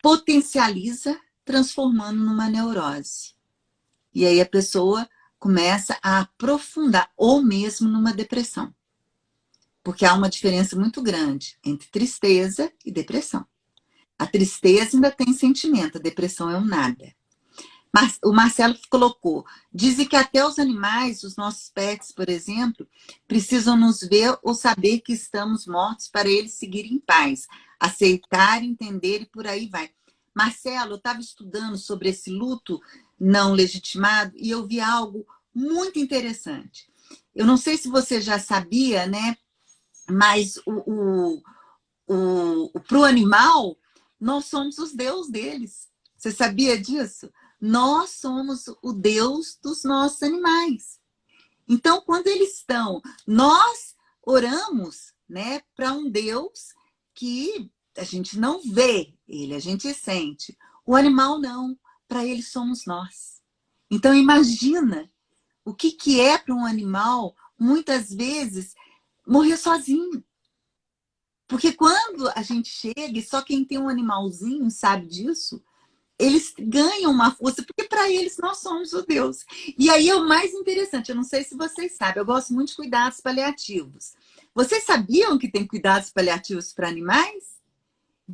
Potencializa, transformando numa neurose. E aí a pessoa começa a aprofundar, ou mesmo numa depressão. Porque há uma diferença muito grande entre tristeza e depressão. A tristeza ainda tem sentimento, a depressão é um nada. Mas o Marcelo colocou, dizem que até os animais, os nossos pets, por exemplo, precisam nos ver ou saber que estamos mortos para eles seguirem em paz, aceitar, entender e por aí vai. Marcelo, eu estava estudando sobre esse luto não legitimado e eu vi algo muito interessante. Eu não sei se você já sabia, né? Mas para o animal, nós somos os deuses deles. Você sabia disso? Nós somos o Deus dos nossos animais. Então, quando eles estão, nós oramos, né, para um Deus que a gente não vê ele, a gente sente. O animal não, para ele somos nós. Então, imagina o que é para um animal, muitas vezes, morrer sozinho. Porque quando a gente chega, e só quem tem um animalzinho sabe disso, eles ganham uma força, porque para eles nós somos o Deus. E aí é o mais interessante, eu não sei se vocês sabem, eu gosto muito de cuidados paliativos. Vocês sabiam que tem cuidados paliativos para animais?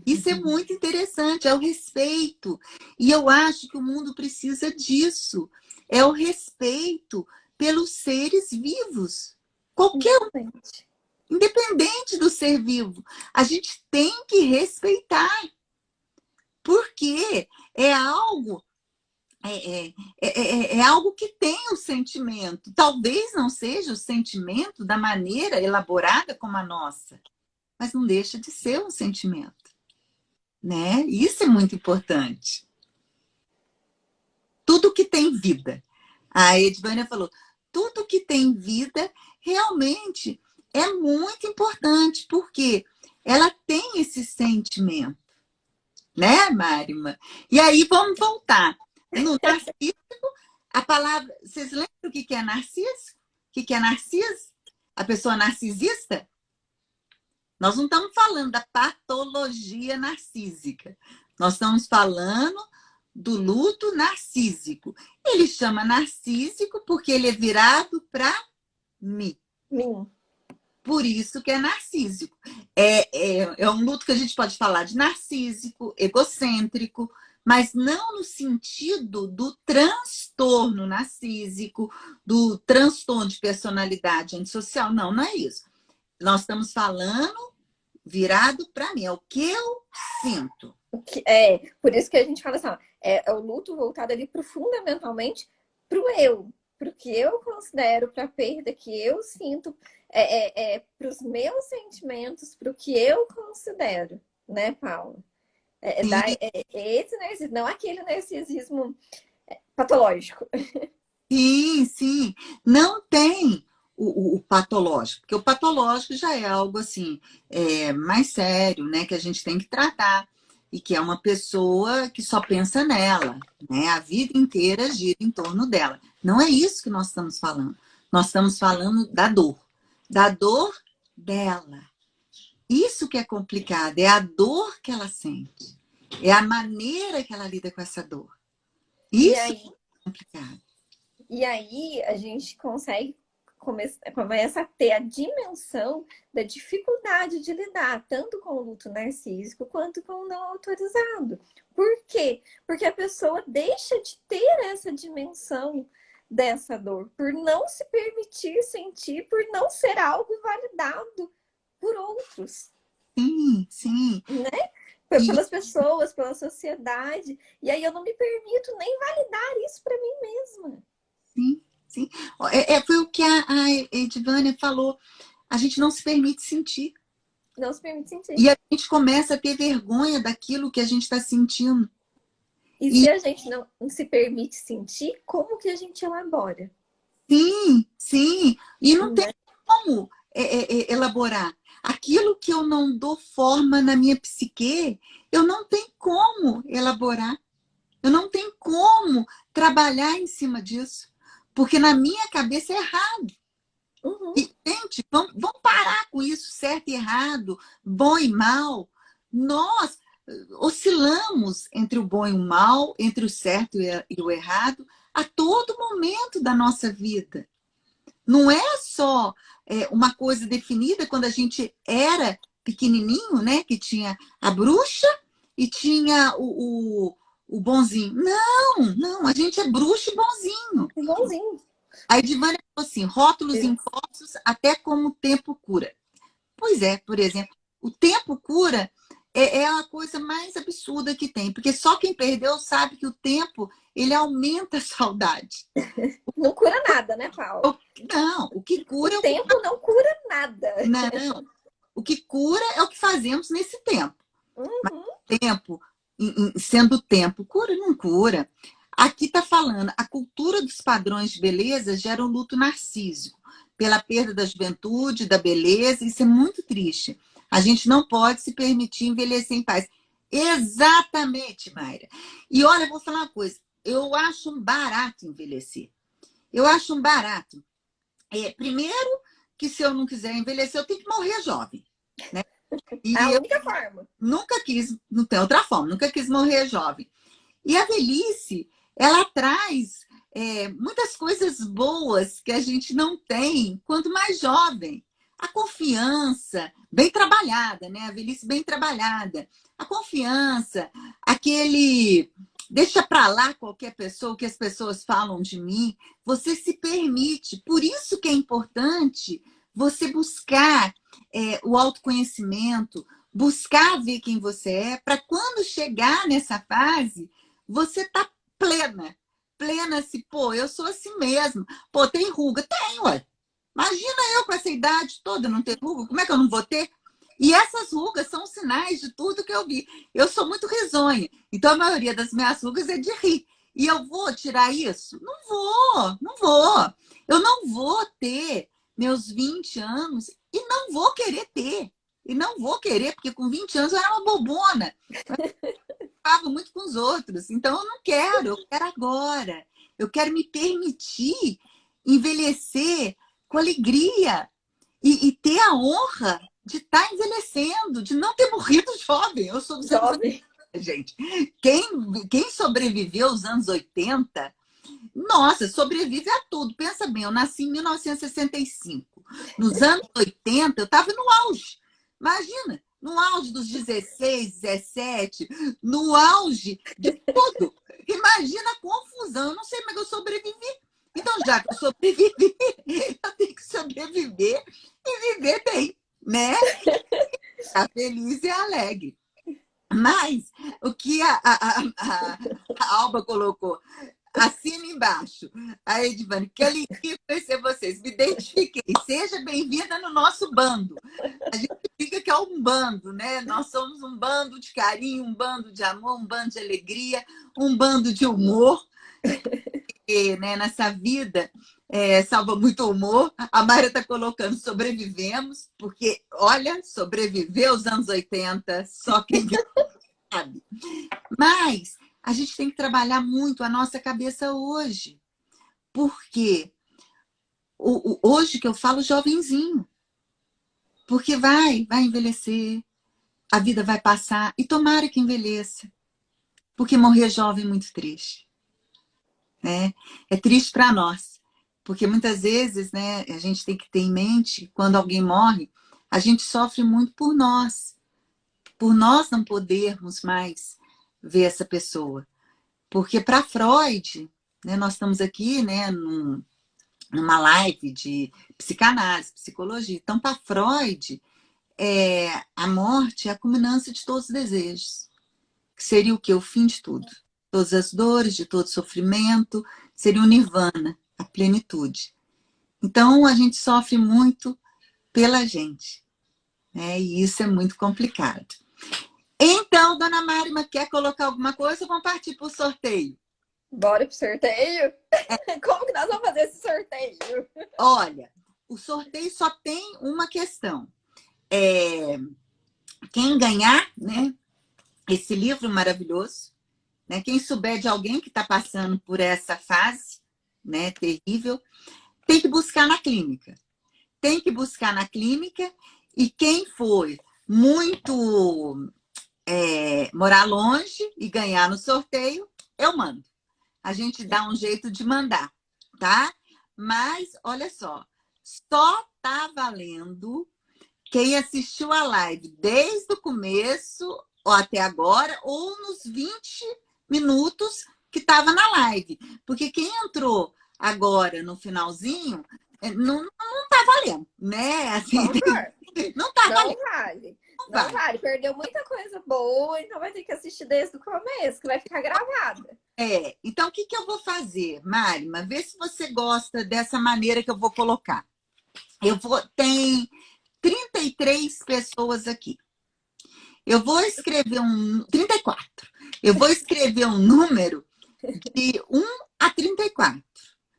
Isso é muito interessante, é o respeito. E eu acho que o mundo precisa disso. É o respeito pelos seres vivos. Qualquer um. independente do ser vivo. A gente tem que respeitar, porque é algo é algo que tem o sentimento. Talvez não seja o sentimento da maneira elaborada como a nossa, mas não deixa de ser um sentimento, né? Isso é muito importante. Tudo que tem vida. A Edvânia falou, tudo que tem vida realmente é muito importante, porque ela tem esse sentimento, né, Marima? E aí vamos voltar. No narcísico, a palavra... Vocês lembram o que é narciso? O que é narciso? A pessoa narcisista? Nós não estamos falando da patologia narcísica. Nós estamos falando do luto narcísico. Ele chama narcísico porque ele é virado para mim. Por isso que é narcísico. É um luto que a gente pode falar de narcísico, egocêntrico, mas não no sentido do transtorno narcísico, do transtorno de personalidade antissocial. Não, não é isso. Nós estamos falando virado para mim, é o que eu sinto. Por isso que a gente fala assim, ó, é o luto voltado ali fundamentalmente para o eu, para o que eu considero, para a perda que eu sinto, para os meus sentimentos, para o que eu considero, né, Paula? Esse narcisismo, não aquele narcisismo patológico. Sim, sim. Não tem o patológico, porque o patológico já é algo assim, mais sério, né? Que a gente tem que tratar. E que é uma pessoa que só pensa nela, né? A vida inteira gira em torno dela. Não é isso que nós estamos falando. Nós estamos falando da dor dela. Isso que é complicado, é a dor que ela sente. É a maneira que ela lida com essa dor. Isso é complicado. E aí a gente começa a ter a dimensão da dificuldade de lidar tanto com o luto narcísico quanto com o não autorizado. Por quê? Porque a pessoa deixa de ter essa dimensão dessa dor, por não se permitir sentir, por não ser algo validado por outros. Sim, sim. Né? Pelas pessoas, pela sociedade. E aí eu não me permito nem validar isso para mim mesma. Sim, sim. Foi o que a Edvânia falou. A gente não se permite sentir. Não se permite sentir. E a gente começa a ter vergonha daquilo que a gente está sentindo. E se a gente não se permite sentir, como que a gente elabora? Sim, sim. E não tem como elaborar. Aquilo que eu não dou forma na minha psique, eu não tenho como elaborar. Eu não tenho como trabalhar em cima disso. Porque na minha cabeça é errado. E, gente, vamos parar com isso, certo e errado, bom e mal. Nós oscilamos entre o bom e o mal, entre o certo e o errado, a todo momento da nossa vida. Não é só uma coisa definida quando a gente era pequenininho, né? Que tinha a bruxa e tinha o bonzinho. Não, a gente é bruxo e bonzinho. Bonzinho. A Edvânia falou assim, rótulos impostos até como o tempo cura. Pois é, por exemplo, o tempo cura é a coisa mais absurda que tem, porque só quem perdeu sabe que o tempo, ele aumenta a saudade. Não cura nada, né, Paulo? Não, o que cura... O tempo não cura nada. Não, o que cura é o que fazemos nesse tempo. Mas o tempo, sendo o tempo, cura ou não cura? Aqui está falando, a cultura dos padrões de beleza gera um luto narcísico, pela perda da juventude, da beleza, isso é muito triste. A gente não pode se permitir envelhecer em paz. Exatamente, Mayra. E olha, eu vou falar uma coisa, eu acho um barato envelhecer. Eu acho um barato. Primeiro, que se eu não quiser envelhecer, eu tenho que morrer jovem. Né? E a única forma. Nunca quis, não tem outra forma, nunca quis morrer jovem. E a velhice, ela traz muitas coisas boas que a gente não tem quanto mais jovem. A confiança bem trabalhada, né? A velhice bem trabalhada. A confiança, aquele... Deixa para lá qualquer pessoa, o que as pessoas falam de mim. Você se permite. Por isso que é importante você buscar o autoconhecimento, buscar ver quem você é, para quando chegar nessa fase, você tá plena. Plena assim, pô, eu sou assim mesmo. Pô, tem ruga? Tem, ué. Imagina eu com essa idade toda não ter ruga, como é que eu não vou ter? E essas rugas são sinais de tudo que eu vi. Eu sou muito risonha, então a maioria das minhas rugas é de rir. E eu vou tirar isso? Não vou, não vou. Eu não vou ter meus 20 anos e não vou querer ter. E não vou querer, porque com 20 anos eu era uma bobona. Eu ficava muito com os outros. Então eu não quero, eu quero agora. Eu quero me permitir envelhecer com alegria e ter a honra de estar envelhecendo, de não ter morrido jovem. Eu sou dos anos 80, Jovem. gente. Quem sobreviveu aos anos 80, nossa, sobrevive a tudo. Pensa bem, eu nasci em 1965. Nos anos 80, eu estava no auge. Imagina, no auge dos 16, 17, no auge de tudo. Imagina a confusão. Eu não sei como é que eu sobrevivi. Então, já que eu sobrevivi, eu tenho que sobreviver e viver bem, né? Estar feliz e alegre. Mas o que a Alba colocou, assina embaixo. A Edvane, que alegria conhecer vocês. Me identifiquei. Seja bem-vinda no nosso bando. A gente fica que é um bando, né? Nós somos um bando de carinho, um bando de amor, um bando de alegria, um bando de humor. Porque, né, nessa vida salva muito humor. A Mayra está colocando sobrevivemos, porque, olha, sobreviveu aos anos 80, só quem sabe. Mas a gente tem que trabalhar muito a nossa cabeça hoje. Porque hoje que eu falo jovenzinho. Porque vai envelhecer, a vida vai passar, e tomara que envelheça. Porque morrer jovem é muito triste. Né? É triste para nós. Porque muitas vezes, né, a gente tem que ter em mente, quando alguém morre, a gente sofre muito por nós não podermos mais ver essa pessoa. Porque para Freud, né, nós estamos aqui, né, numa live de psicanálise, psicologia. Então, para Freud, a morte é a culminância de todos os desejos. Que seria o quê? O fim de tudo. Todas as dores, de todo sofrimento, seria o nirvana, a plenitude. Então, a gente sofre muito pela gente, né? E isso é muito complicado. Então, dona Marima, quer colocar alguma coisa ou vamos partir para o sorteio? Bora pro sorteio? Como que nós vamos fazer esse sorteio? Olha, o sorteio só tem uma questão. Quem ganhar, né, esse livro maravilhoso, né, quem souber de alguém que está passando por essa fase, né, terrível, tem que buscar na clínica. Tem que buscar na clínica e quem for muito morar longe e ganhar no sorteio, eu mando. A gente dá um jeito de mandar, tá? Mas, olha só tá valendo quem assistiu a live desde o começo ou até agora, ou nos 20 minutos que estava na live. Porque quem entrou agora no finalzinho, não tá valendo, né? Assim, Não vale. não tá Não valendo. vale. Não Não vale. vale. Perdeu muita coisa boa, então vai ter que assistir desde o começo, que vai ficar gravada. Então o que eu vou fazer, Marima? Vê se você gosta dessa maneira que eu vou colocar. Tem 33 pessoas aqui. Eu vou escrever 34. Eu vou escrever um número de 1 a 34.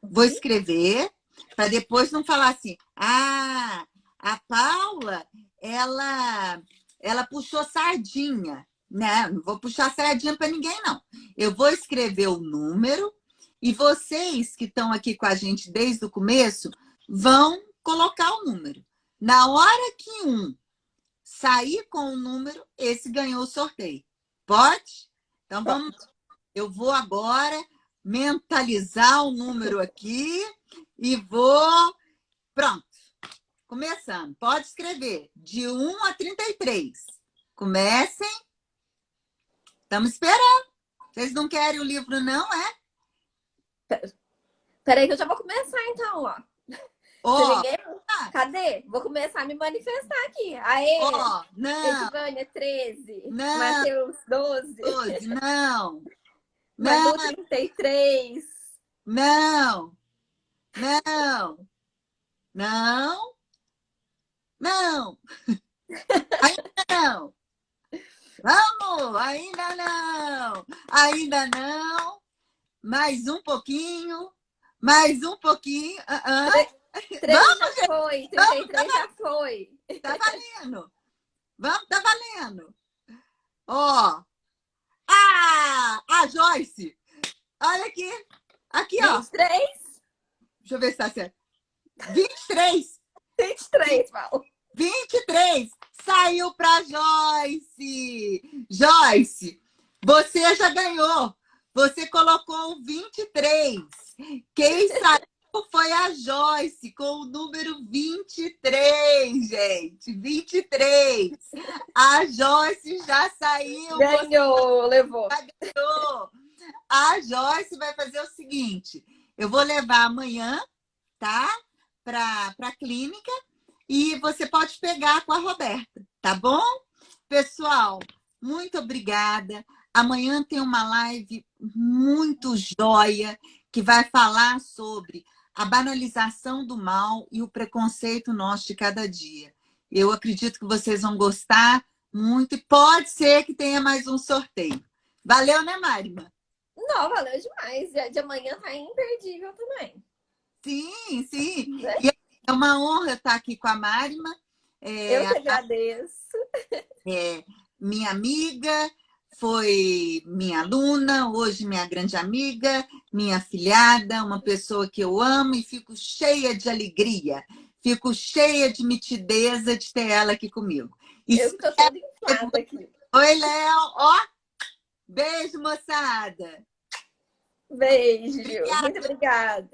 Vou escrever para depois não falar assim: ah, a Paula, ela puxou sardinha. Né? Não vou puxar sardinha para ninguém, não. Eu vou escrever o número e vocês que estão aqui com a gente desde o começo vão colocar o número. Na hora que sair com o número, esse ganhou o sorteio. Pode? Então vamos. Eu vou agora mentalizar o número aqui e vou. Pronto. Começando. Pode escrever. De 1 a 33. Comecem. Estamos esperando. Vocês não querem o livro, não, é? Peraí que eu já vou começar então, ó. Se Ó, ninguém... Cadê? Vou começar a me manifestar aqui. Aê! ó, não, Edvânia, 13. não, Matheus, 12. 12, não, não, Manu, 33. não, não, não, não, ainda não. Vamos, ainda não, ainda não. Mais um pouquinho, mais um pouquinho. Vamos, 3 já foi, vamos, 33 já foi. tá valendo. Vamos, tá valendo. Ó, a Joyce, olha aqui, aqui, ó. 23? Deixa eu ver se tá certo. 23, 23, Paulo. 23, saiu para Joyce. Joyce, você já ganhou. Você colocou o 23. Quem saiu foi a Joyce, com o número 23, gente. 23. A Joyce já saiu. Ganhou, levou. Ganhou. A Joyce vai fazer o seguinte: eu vou levar amanhã, tá? Para a clínica. E você pode pegar com a Roberta, tá bom? Pessoal, muito obrigada. Amanhã tem uma live muito joia que vai falar sobre a banalização do mal e o preconceito nosso de cada dia. Eu acredito que vocês vão gostar muito e pode ser que tenha mais um sorteio. Valeu, né, Marima? Não, valeu demais. De amanhã tá imperdível também. Sim, sim. Né? E é uma honra estar aqui com a Marima. Eu que agradeço. Minha amiga, foi minha aluna, hoje minha grande amiga, minha afilhada, uma pessoa que eu amo e fico cheia de alegria, fico cheia de mitideza de ter ela aqui comigo. Eu que tô toda inflada aqui. Oi, Léo. Ó, beijo, moçada. Beijo. Muito obrigada.